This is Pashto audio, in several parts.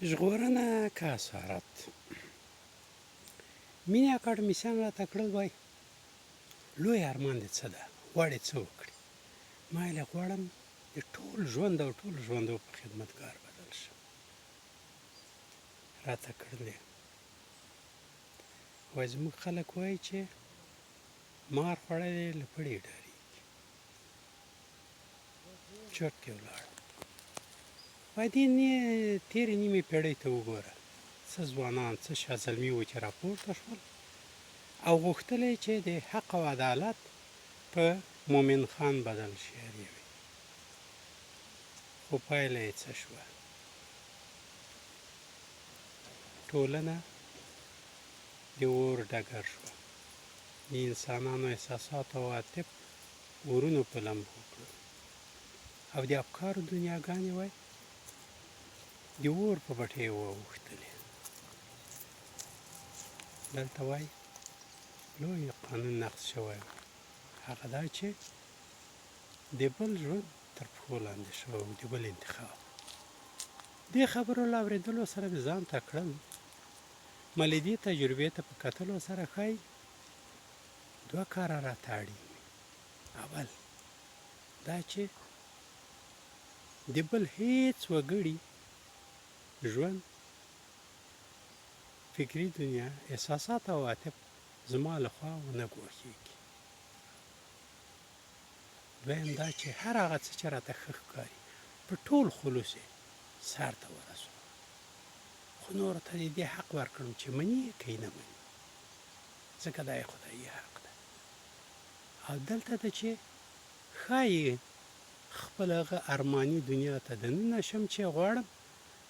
ژغورنه که اسارت مینې اکاډمیسیان راته کړل وای لوی ارمان دې څه ده غواړې څه وکړې ما ویل غواړم د ټول ژوند او ټول ژوندو په خدمتګار بدل شم راته کړلې وایي زموږ خلک وایي چې مار خوړلی له پړي ډارېږي چرت کې ولاړم وایي دې تېرې نیمې پېړۍ ته وګوره څه ځوانان څه شازلمي وو چې راپورته شول او غوښتل یې چې د حق او عدالت په مومن خان بدل شي هر یوې خو پایله یې څه شوه ټولنه د اور ډګر شوه د انسانانو احساسات او عاطف ورونو په لمبو کړل او د افکارو دنیاګانې وای د اور په بټۍ واوښتلې دلته وای لوی قانون نقض شوی هغه دا چې د بل ژوند تر پښو لاندې شوی د بل انتخاب دې خبرو له اورېدلو سره مې ځان ته کړل ملې دې تجربې ته په کتلو سره ښایي دوه کاره راته اړین اول دا چې د بل هیڅ وګړي ژوند فکري دنیا احساسات او عاطف زما لخوا ونه ګواښېږي دویم دا چې هر هغه څه چې راته ښه ښکاري په ټول خلوص یې سر ته ورسوم خو نورو ته دې حق ورکړم چې مني یې که یې نه مني ځکه دا یې خدایي حق ده او دلته ده چې ښایي خپل هغه ارماني دنیا ته دننه شم چې غواړم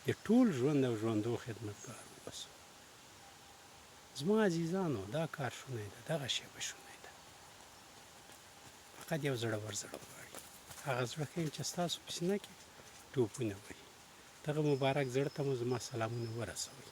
د ټول ژوند او ژوندو خدمتګار واوسم زما عزیزانو دا کار شونی ده دغه شیبه شونی ده فقط یو زړور زړه غواړي هغه زړه ښیم چې ستاسو په سینه کې ټوپونه وهي دغه مبارک زړه ته مو زما سلامونه ورسوئ